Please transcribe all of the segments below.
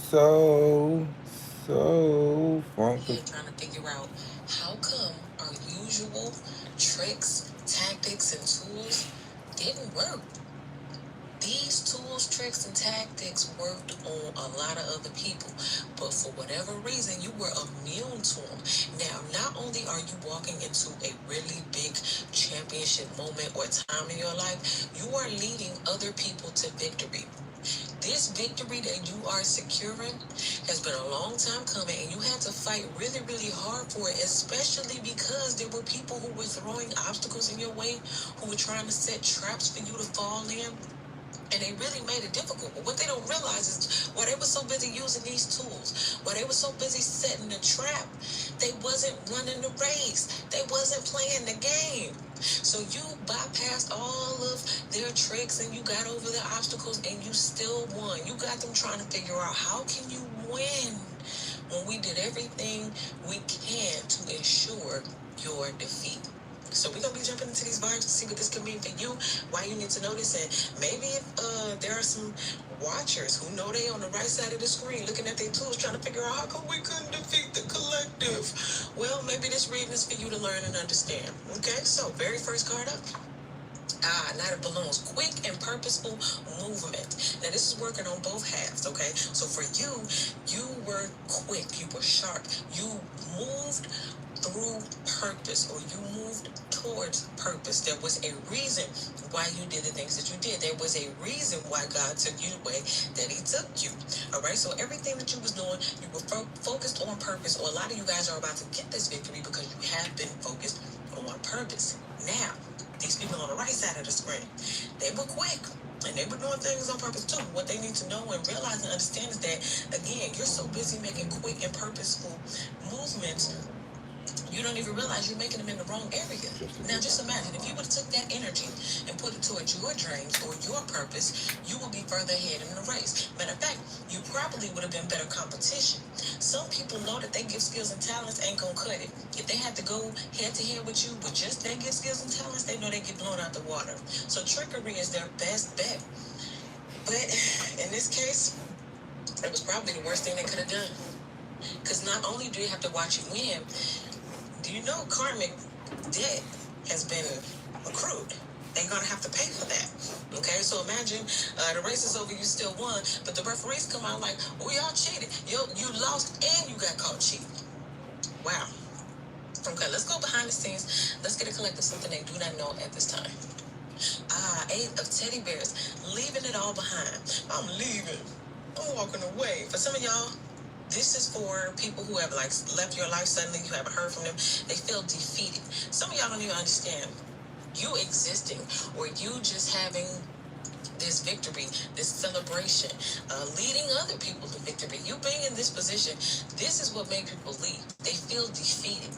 so, so funky. Head trying to figure out how come our usual tricks, tactics, and tools didn't work. These tools, tricks, and tactics worked on a lot of other people, but for whatever reason, you were immune to them. Now, not only are you walking into a really big championship moment or time in your life, you are leading other people to victory. This victory that you are securing has been a long time coming, and you had to fight really, really hard for it, especially because there were people who were throwing obstacles in your way, who were trying to set traps for you to fall in, and they really made it difficult. But what they don't realize is while they were so busy using these tools, while they were so busy setting the trap, they wasn't running the race. They wasn't playing the game. So you bypassed all of their tricks and you got over the obstacles and you still won. You got them trying to figure out how can you win when we did everything we can to ensure your defeat. So we're gonna be jumping into these vibes to see what this could mean for you, why you need to know this, and maybe if there are some watchers who know they on the right side of the screen looking at their tools trying to figure out how come we couldn't defeat the collective. Well, maybe this reading is for you to learn and understand. Okay, so very first card up. Knight of Balloons, quick and purposeful movement. Now this is working on both halves, okay? So for you, you were quick, you were sharp, you moved through purpose, or you moved towards purpose. There was a reason why you did the things that you did. There was a reason why God took you the way that he took you. All right, so everything that you was doing, you were focused on purpose, or a lot of you guys are about to get this victory because you have been focused on purpose. Now, these people on the right side of the screen, they were quick. And they were doing things on purpose too. What they need to know and realize and understand is that, again, you're so busy making quick and purposeful movements, you don't even realize you're making them in the wrong area. Now, just imagine if you would have took that energy and put it towards your dreams or your purpose, you would be further ahead in the race. Matter of fact, you probably would have been better competition. Some people know that they gift, skills, and talents ain't gonna cut it. If they had to go head to head with you with just their gift, skills, and talents, they know they get blown out the water. So trickery is their best bet. But in this case, it was probably the worst thing they could have done. Because not only do you have to watch you win, do you know karmic debt has been accrued? They're gonna have to pay for that. Okay, so imagine the race is over, you still won, but the referees come out like, "Oh, y'all cheated. You lost and you got caught cheating." Wow. Okay, let's go behind the scenes. Let's get a collective something they do not know at this time. Eight of teddy bears, leaving it all behind. I'm leaving. I'm walking away. For some of y'all, this is for people who have like left your life suddenly, you haven't heard from them, they feel defeated. Some of y'all don't even understand. You existing or you just having this victory, this celebration, leading other people to victory. You being in this position, this is what made people leave. They feel defeated.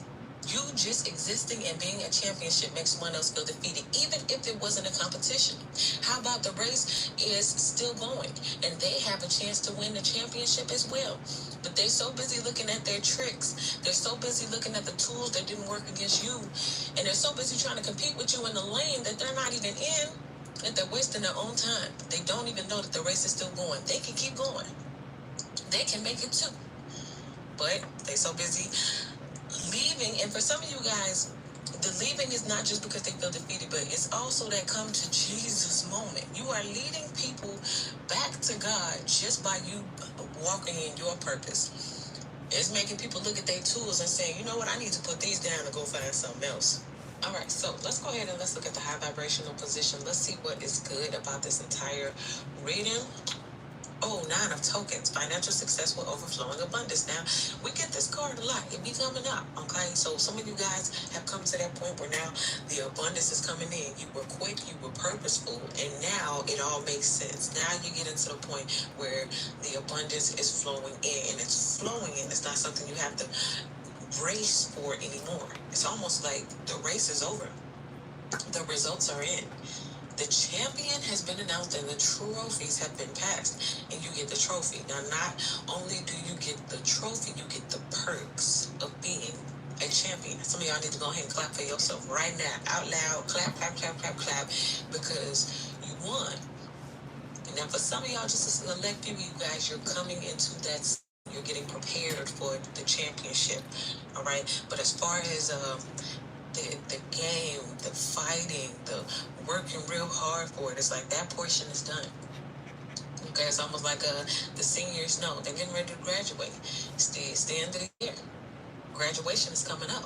You just existing and being a championship makes someone else feel defeated, even if it wasn't a competition. How about the race is still going and they have a chance to win the championship as well? But they're so busy looking at their tricks. They're so busy looking at the tools that didn't work against you. And they're so busy trying to compete with you in the lane that they're not even in, that they're wasting their own time. They don't even know that the race is still going. They can keep going. They can make it too. But they're so busy leaving. And for some of you guys, the leaving is not just because they feel defeated, but it's also that come to Jesus moment. You are leading people back to God just by you walking in your purpose. It's making people look at their tools and saying, you know what, I need to put these down and go find something else. All right, so let's go ahead and let's look at the high vibrational position. Let's see what is good about this entire reading. Oh, 9 of tokens. Financial success will overflow in abundance. Now, we get this card a lot. It be coming up, okay? So some of you guys have come to that point where now the abundance is coming in. You were quick, you were purposeful, and now it all makes sense. Now you get into the point where the abundance is flowing in, and it's flowing in. It's not something you have to race for anymore. It's almost like the race is over. The results are in. The champion has been announced and the trophies have been passed, and you get the trophy. Now, not only do you get the trophy, you get the perks of being a champion. Some of y'all need to go ahead and clap for yourself right now, out loud. Clap, clap, clap, clap, clap, because you won. Now, for some of y'all, just a select few of you guys, you're coming into that. You're getting prepared for the championship, all right. But as far as the game, the fighting, the working real hard for it, it's like that portion is done. Okay, it's almost like the seniors know they're getting ready to graduate. It's the end of the year. Graduation is coming up.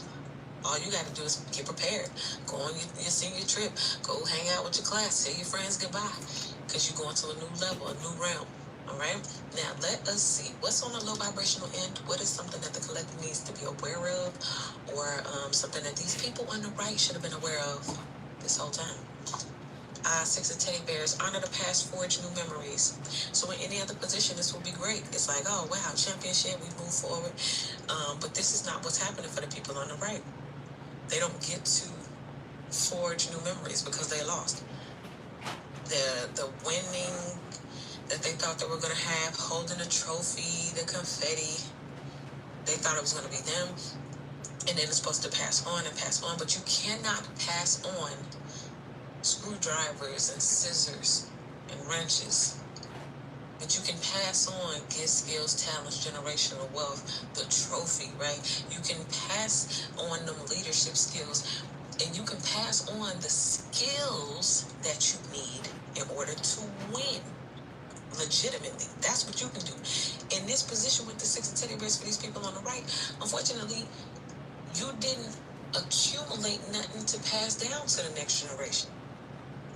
All you got to do is get prepared. Go on your senior trip. Go hang out with your class. Tell your friends goodbye. Because you're going to a new level, a new realm. All right? Now, let us see. What's on the low vibrational end? What is something that the collective needs to be aware of? Or something that these people on the right should have been aware of this whole time? Six of teddy bears. Honor the past, forge new memories. So in any other position, this will be great. It's like, oh, wow, championship, we move forward. But this is not what's happening for the people on the right. They don't get to forge new memories because they lost. The winning that they thought they were going to have, holding the trophy, the confetti, they thought it was going to be them. And then it's supposed to pass on and pass on. But you cannot pass on screwdrivers and scissors and wrenches. But you can pass on gifts, skills, talents, generational wealth, the trophy, right? You can pass on them leadership skills, and you can pass on the skills that you need in order to win legitimately. That's what you can do. In this position with the six of teddy bears for these people on the right, unfortunately, you didn't accumulate nothing to pass down to the next generation.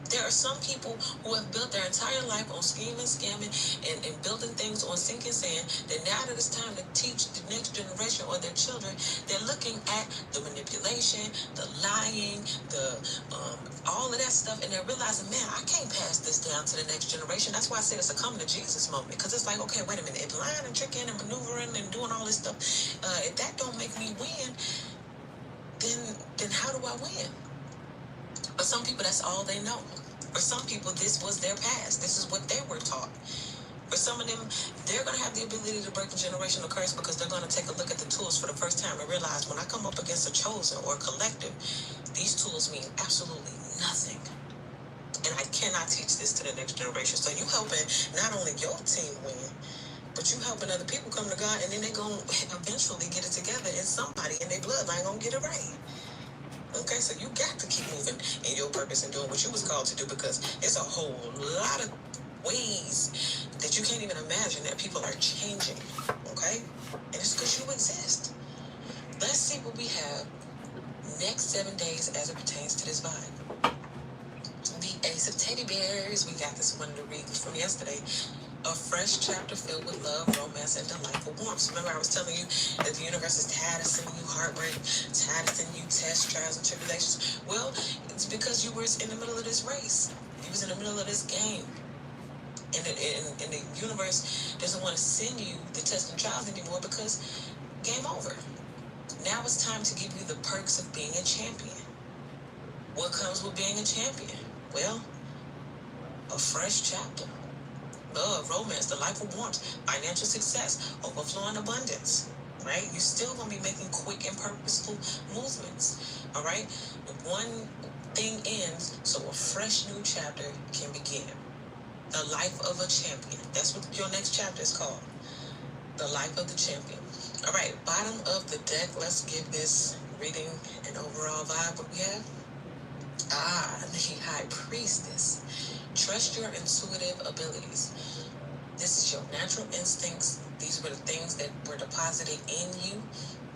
There are some people who have built their entire life on scheming, scamming, and building things on sinking sand, that now that it's time to teach the next generation or their children, they're looking at the manipulation, the lying, the all of that stuff, and they're realizing, man, I can't pass this down to the next generation. That's why I said it's a come to Jesus moment, because it's like, okay, wait a minute, if lying and tricking and maneuvering and doing all this stuff, if that don't make me win, then how do I win? For some people, that's all they know. For some people, this was their past. This is what they were taught. For some of them, they're going to have the ability to break the generational curse because they're going to take a look at the tools for the first time and realize when I come up against a chosen or a collective, these tools mean absolutely nothing. And I cannot teach this to the next generation. So you helping not only your team win, but you helping other people come to God, and then they're going to eventually get it together, and somebody in their bloodline going to get it right. Okay, so you got to keep moving in your purpose and doing what you was called to do, because it's a whole lot of ways that you can't even imagine that people are changing, okay? And it's because you exist. Let's see what we have next 7 days as it pertains to this vibe. The Ace of Teddy Bears. We got this one to read from yesterday. A fresh chapter filled with love, romance, and delightful warmth. Remember, I was telling you that the universe is tired of sending you heartbreak, tired of sending you tests, trials, and tribulations. Well, it's because you were in the middle of this race. You was in the middle of this game. And the universe doesn't want to send you the tests and trials anymore because game over. Now it's time to give you the perks of being a champion. What comes with being a champion? Well, a fresh chapter. Love, romance, delightful warmth, financial success, overflowing abundance, right? You're still going to be making quick and purposeful movements, all right? One thing ends, so a fresh new chapter can begin. The life of a champion. That's what your next chapter is called. The life of the champion. All right, bottom of the deck. Let's give this reading an overall vibe. What we have? The High Priestess. Trust your intuitive abilities. This is your natural instincts. These were the things that were deposited in you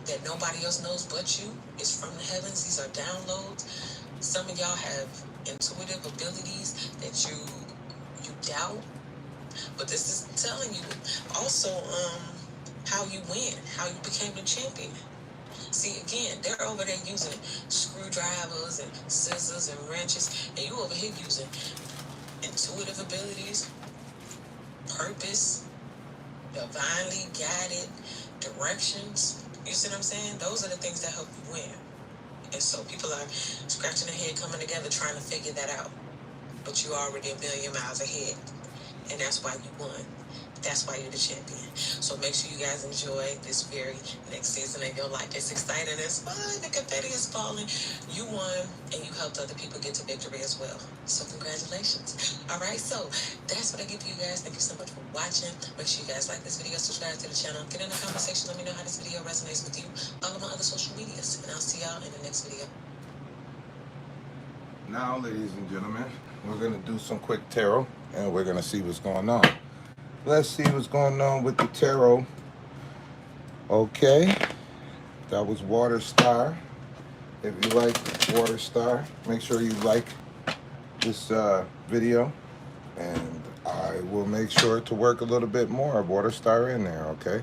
that nobody else knows but you. It's from the heavens. These are downloads. Some of y'all have intuitive abilities that you doubt, but this is telling you also how you win, how you became the champion. See, again, they're over there using screwdrivers and scissors and wrenches, and you over here using intuitive abilities, purpose, divinely guided directions. You see what I'm saying? Those are the things that help you win. And so people are scratching their head, coming together, trying to figure that out. But you're already a million miles ahead. And that's why you won. That's why you're the champion. So make sure you guys enjoy this very next season of your life. It's exciting, it's fun, the confetti is falling. You won, and you helped other people get to victory as well. So congratulations. All right, so that's what I give you guys. Thank you so much for watching. Make sure you guys like this video, subscribe to the channel, get in the comment section, let me know how this video resonates with you. Follow my other social medias, and I'll see y'all in the next video. Now, ladies and gentlemen, we're going to do some quick tarot, and we're going to see what's going on. Let's see what's going on with the tarot. Okay, that was Water Star. If you like Water Star, make sure you like this video, and I will make sure to work a little bit more of Water Star in there, okay?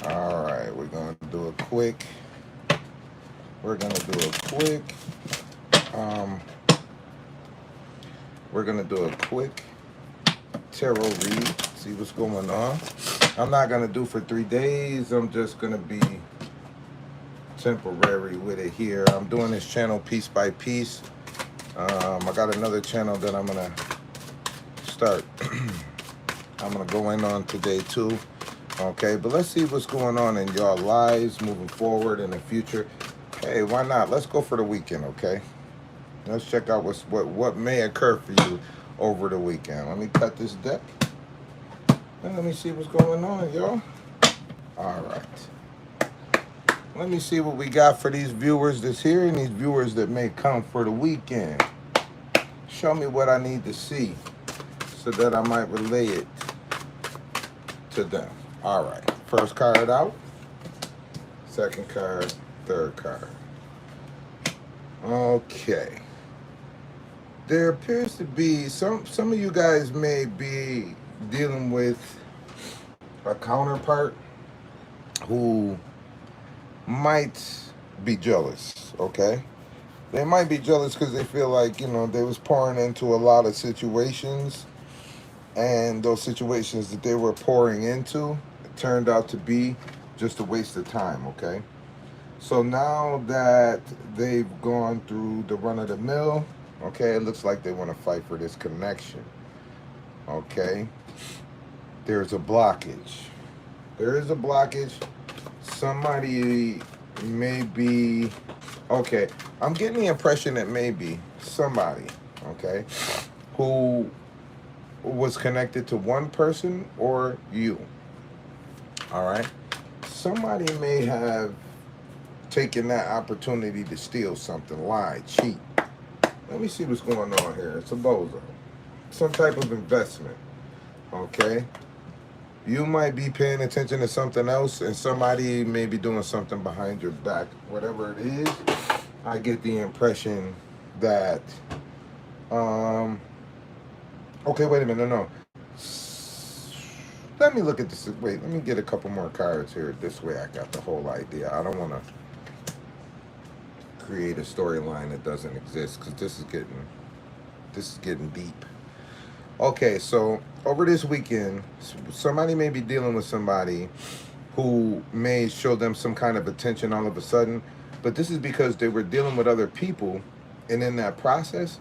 All right, we're going to do a quick, we're going to do a quick tarot read, see what's going on. I'm not going to do for 3 days. I'm just going to be temporary with it here. I'm doing this channel piece by piece. I got another channel that I'm going to start. I'm going to go in on today too. Okay, but let's see what's going on in y'all lives moving forward in the future. Hey, why not? Let's go for the weekend, okay? Let's check out what may occur for you over the weekend. Let me cut this deck. And let me see what's going on, y'all. All right. Let me see what we got for these viewers that's here and these viewers that may come for the weekend. Show me what I need to see so that I might relay it to them. All right. First card out. Second card. Third card. Okay. There appears to be some of you guys may be dealing with a counterpart who might be jealous, okay? They might be jealous because they feel like, you know, they was pouring into a lot of situations, and those situations that they were pouring into, it turned out to be just a waste of time, okay? So now that they've gone through the run of the mill, okay, it looks like they want to fight for this connection, okay? There's a blockage. There is a blockage. Somebody may be, okay, I'm getting the impression that maybe somebody, okay, who was connected to one person or you, all right? Somebody may have taken that opportunity to steal something, lie, cheat. Let me see what's going on here. It's a bozo. Some type of investment, okay? You might be paying attention to something else, and somebody may be doing something behind your back. Whatever it is, I get the impression that, okay, wait a minute, no. Let me look at this. Wait, let me get a couple more cards here. This way I got the whole idea. I don't want to create a storyline that doesn't exist, because this is getting deep. Okay, so over this weekend, somebody may be dealing with somebody who may show them some kind of attention all of a sudden, but this is because they were dealing with other people, and in that process,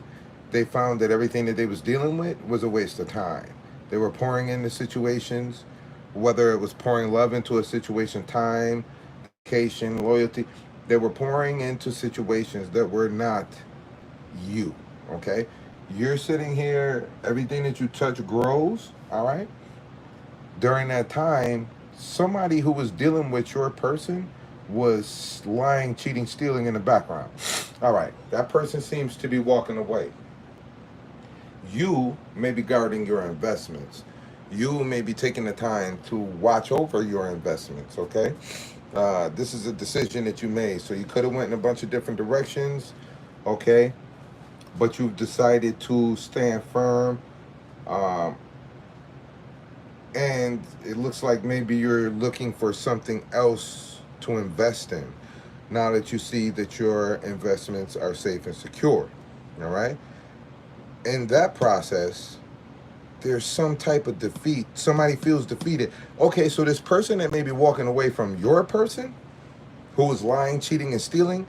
they found that everything that they was dealing with was a waste of time. They were pouring into situations, whether it was pouring love into a situation, time, dedication, loyalty. They were pouring into situations that were not you, okay? You're sitting here, everything that you touch grows, all right? During that time, somebody who was dealing with your person was lying, cheating, stealing in the background. All right, that person seems to be walking away. You may be guarding your investments. You may be taking the time to watch over your investments, okay? This is a decision that you made. So you could have went in a bunch of different directions, okay? But you've decided to stand firm. And it looks like maybe you're looking for something else to invest in now that you see that your investments are safe and secure, all right? In that process, there's some type of defeat. Somebody feels defeated. Okay, so this person that may be walking away from your person, who was lying, cheating, and stealing,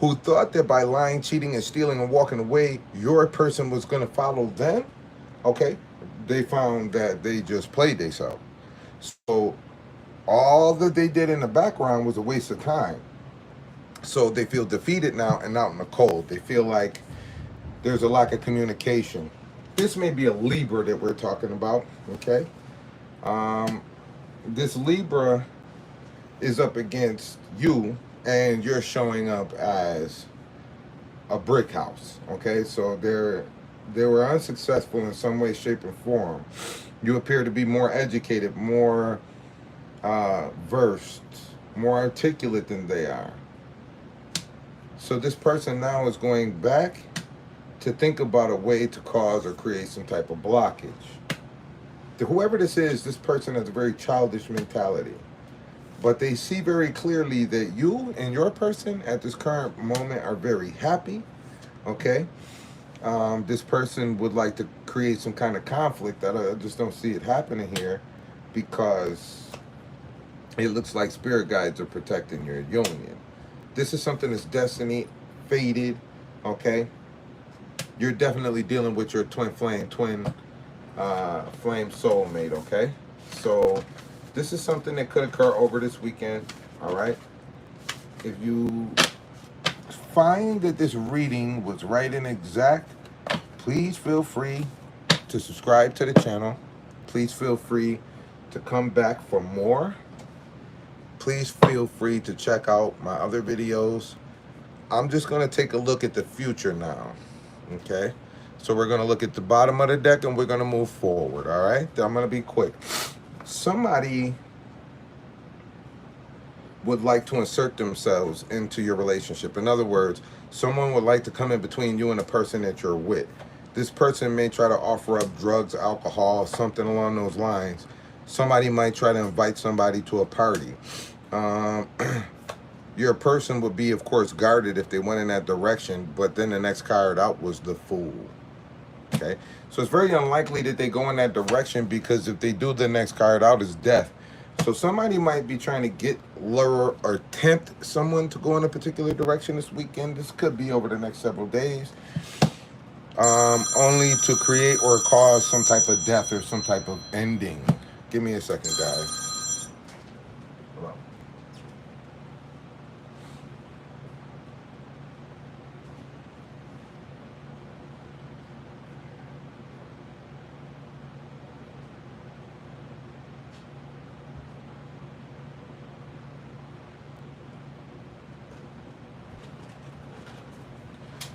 who thought that by lying, cheating, and stealing and walking away, your person was going to follow them, okay? they found that they just played themselves. So all that they did in the background was a waste of time. So they feel defeated now and out in the cold. They feel like there's a lack of communication. This may be a Libra that we're talking about, okay? Um, this Libra is up against you, and you're showing up as a brick house, okay? So they were unsuccessful in some way, shape, or form. You appear to be more educated, more versed, more articulate than they are. So this person now is going back to think about a way to cause or create some type of blockage. To whoever this person has a very childish mentality. But they see very clearly that you and your person at this current moment are very happy, okay? This person would like to create some kind of conflict. I just don't see it happening here because it looks like spirit guides are protecting your union. This is something that's destiny, fated, okay? You're definitely dealing with your twin flame soulmate, okay? So this is something that could occur over this weekend, all right? If you find that this reading was right and exact, please feel free to subscribe to the channel. Please feel free to come back for more. Please feel free to check out my other videos. I'm just going to take a look at the future now, okay? So we're going to look at the bottom of the deck and we're going to move forward, all right? I'm going to be quick. Somebody would like to insert themselves into your relationship. In other words, someone would like to come in between you and the person that you're with. This person may try to offer up drugs, alcohol, something along those lines. Somebody might try to invite somebody to a party. Your person would be, of course, guarded if they went in that direction, but then the next card out was the Fool. Okay? So it's very unlikely that they go in that direction, because if they do, the next card out is Death. So somebody might be trying to lure or tempt someone to go in a particular direction this weekend. This could be over the next several days. Only to create or cause some type of death or some type of ending. Give me a second, guys. Hold on.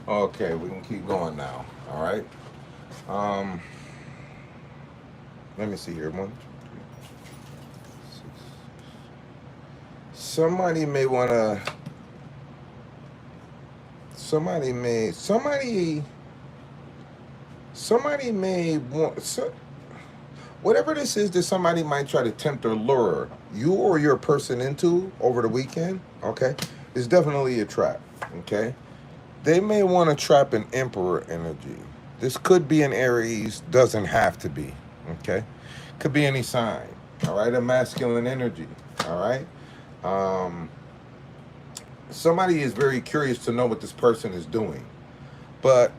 Okay, we can keep going now. All right. Let me see here. 1, 2, 3, 6. Somebody may want to. Somebody may want. Whatever this is that somebody might try to tempt or lure you or your person into over the weekend, okay, is definitely a trap, okay? They may want to trap an Emperor energy. This could be an Aries, doesn't have to be, okay? Could be any sign, all right? A masculine energy, all right? Somebody is very curious to know what this person is doing. But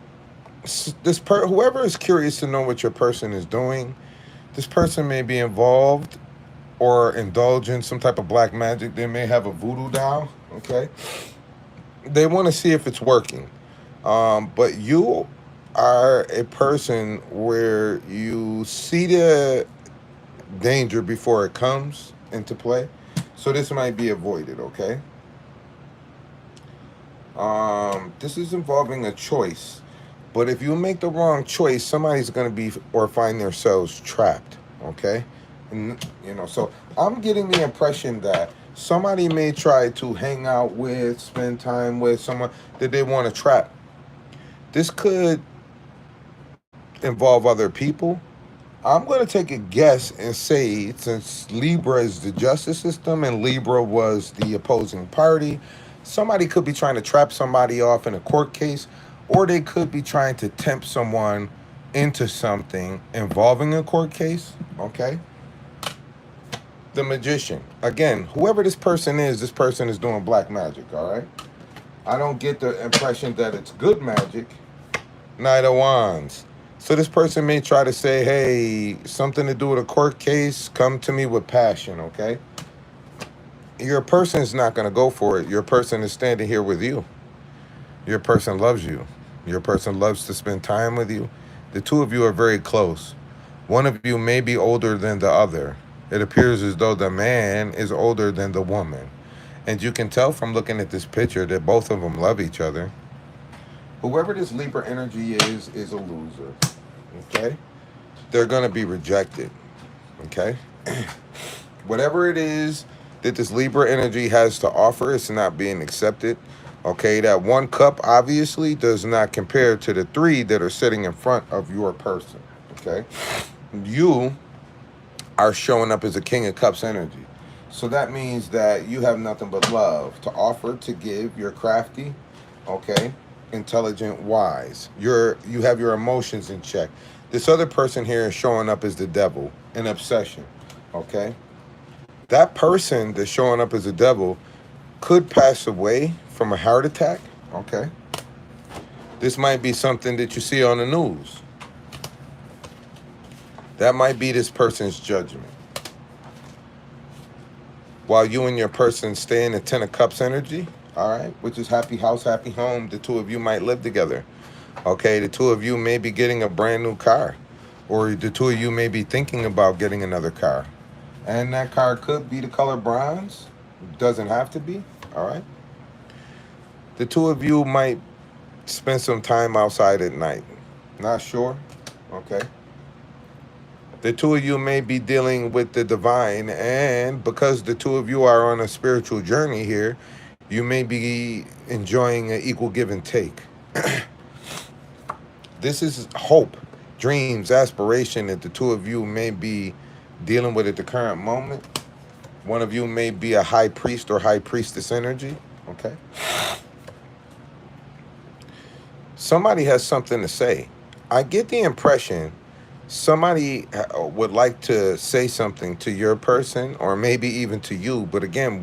whoever is curious to know what your person is doing, this person may be involved or indulge in some type of black magic. They may have a voodoo doll, okay? They want to see if it's working. But you are a person where you see the danger before it comes into play. So this might be avoided, okay? This is involving a choice. But if you make the wrong choice, somebody's going to be or find themselves trapped, okay? And, so I'm getting the impression that somebody may try to hang out with, spend time with someone that they want to trap. This could involve other people. I'm going to take a guess and say, since Libra is the justice system and Libra was the opposing party, somebody could be trying to trap somebody off in a court case, or they could be trying to tempt someone into something involving a court case, okay? The Magician. Again, whoever this person is doing black magic, all right? I don't get the impression that it's good magic. Knight of Wands. So this person may try to say, hey, something to do with a court case, come to me with passion, okay? Your person is not going to go for it. Your person is standing here with you. Your person loves you. Your person loves to spend time with you. The two of you are very close. One of you may be older than the other. It appears as though the man is older than the woman. And you can tell from looking at this picture that both of them love each other. Whoever this Libra energy is a loser. Okay? They're going to be rejected. Okay? Whatever it is that this Libra energy has to offer, it's not being accepted. Okay? That one cup obviously does not compare to the three that are sitting in front of your person. Okay? You are showing up as a King of Cups energy. So that means that you have nothing but love to offer, to give. You're crafty, okay, intelligent, wise. You have your emotions in check. This other person here is showing up as the devil, an obsession, okay? That person that's showing up as a devil could pass away from a heart attack, okay? This might be something that you see on the news. That might be this person's judgment. While you and your person stay in the Ten of Cups energy, all right, which is happy house, happy home, the two of you might live together. Okay, the two of you may be getting a brand new car, or the two of you may be thinking about getting another car. And that car could be the color bronze, doesn't have to be, all right? The two of you might spend some time outside at night. Not sure, okay? The two of you may be dealing with the divine, and because the two of you are on a spiritual journey here, you may be enjoying an equal give and take. This is hope, dreams, aspiration that the two of you may be dealing with at the current moment. One of you may be a high priest or high priestess energy, okay? Somebody has something to say. I get the impression somebody would like to say something to your person, or maybe even to you. But again,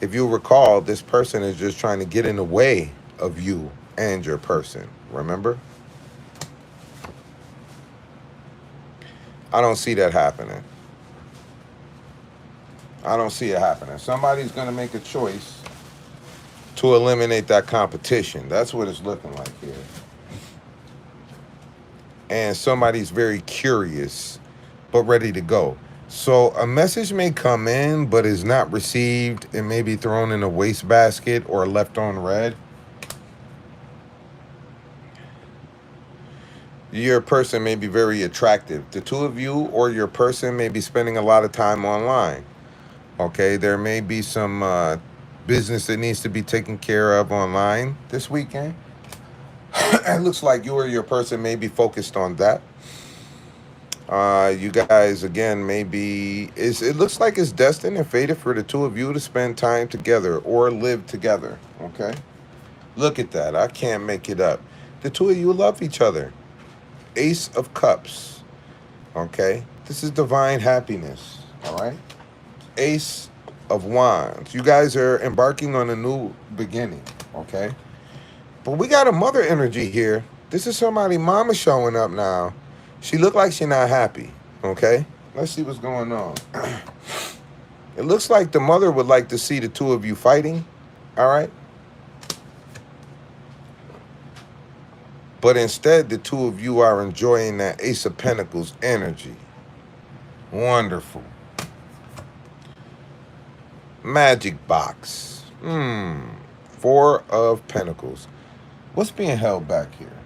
if you recall, this person is just trying to get in the way of you and your person. Remember? I don't see that happening. I don't see it happening. Somebody's going to make a choice to eliminate that competition. That's what it's looking like here. And somebody's very curious, but ready to go. So a message may come in, but is not received. It may be thrown in a wastebasket or left on red. Your person may be very attractive. The two of you or your person may be spending a lot of time online. Okay, there may be some business that needs to be taken care of online this weekend. It looks like you or your person may be focused on that. You guys, again, it looks like it's destined and fated for the two of you to spend time together or live together, okay? Look at that. I can't make it up. The two of you love each other. Ace of Cups, okay? This is divine happiness, all right? Ace of Wands. You guys are embarking on a new beginning, okay? But we got a mother energy here. This is somebody, mama showing up now. She look like she not happy, okay? Let's see what's going on. It looks like the mother would like to see the two of you fighting, all right? But instead, the two of you are enjoying that Ace of Pentacles energy. Wonderful. Magic box. Four of Pentacles. What's being held back here?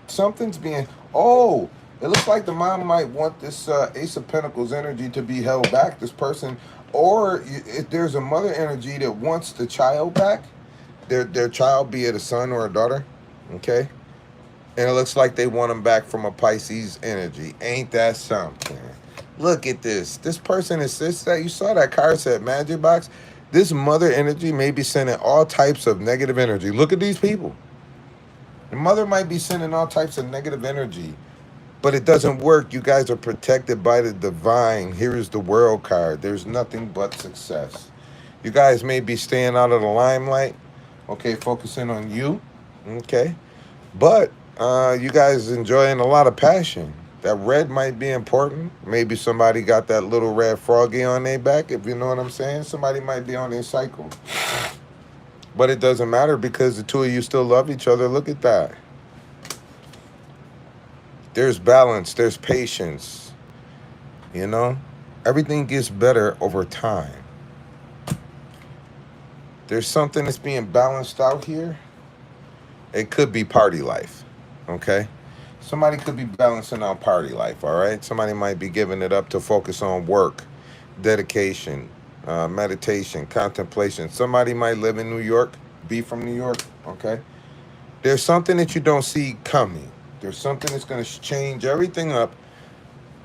Something's being... Oh, it looks like the mom might want this Ace of Pentacles energy to be held back, this person. Or if there's a mother energy that wants the child back, their child, be it a son or a daughter, okay? And it looks like they want them back from a Pisces energy. Ain't that something? Look at this. This person insists that you saw that card said magic box. This mother energy may be sending all types of negative energy. Look at these people. The mother might be sending all types of negative energy, but it doesn't work. You guys are protected by the divine. Here is the world card. There's nothing but success. You guys may be staying out of the limelight, okay, focusing on you, okay? But You guys enjoying a lot of passion. That red might be important. Maybe somebody got that little red froggy on their back, if you know what I'm saying. Somebody might be on their cycle. But it doesn't matter because the two of you still love each other. Look at that. There's balance, there's patience, you know? Everything gets better over time. There's something that's being balanced out here. It could be party life, okay? Somebody could be balancing out party life, all right? Somebody might be giving it up to focus on work, dedication, meditation, contemplation. Somebody might live in New York, be from New York, okay? There's something that you don't see coming. There's something that's going to change everything up.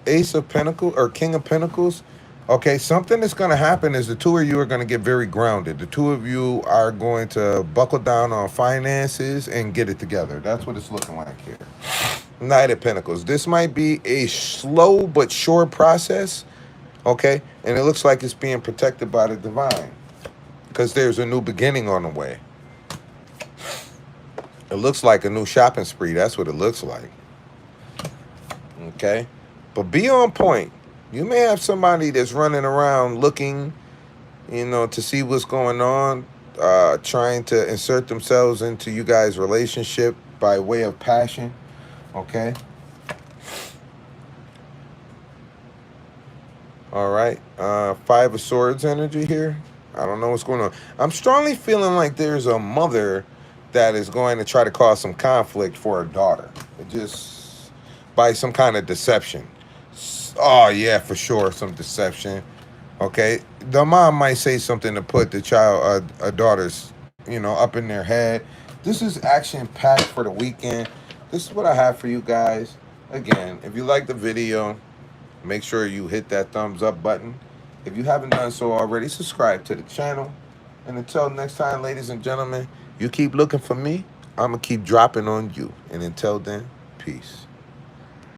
Ace of Pentacles or King of Pentacles. Okay, something that's going to happen is the two of you are going to get very grounded. The two of you are going to buckle down on finances and get it together. That's what it's looking like here. Knight of Pentacles. This might be a slow but sure process, okay? And it looks like it's being protected by the divine because there's a new beginning on the way. It looks like a new shopping spree. That's what it looks like, okay? But be on point. You may have somebody that's running around looking, to see what's going on, trying to insert themselves into you guys' relationship by way of passion, okay? All right. Five of Swords energy here. I don't know what's going on. I'm strongly feeling like there's a mother that is going to try to cause some conflict for her daughter. Just by some kind of deception. Oh, yeah, for sure, some deception. Okay, the mom might say something to put the child, daughter's, up in their head. This is action packed for the weekend. This is what I have for you guys. Again, if you like the video, make sure you hit that thumbs up button. If you haven't done so already, subscribe to the channel. And until next time, ladies and gentlemen, you keep looking for me. I'm going to keep dropping on you. And until then, peace.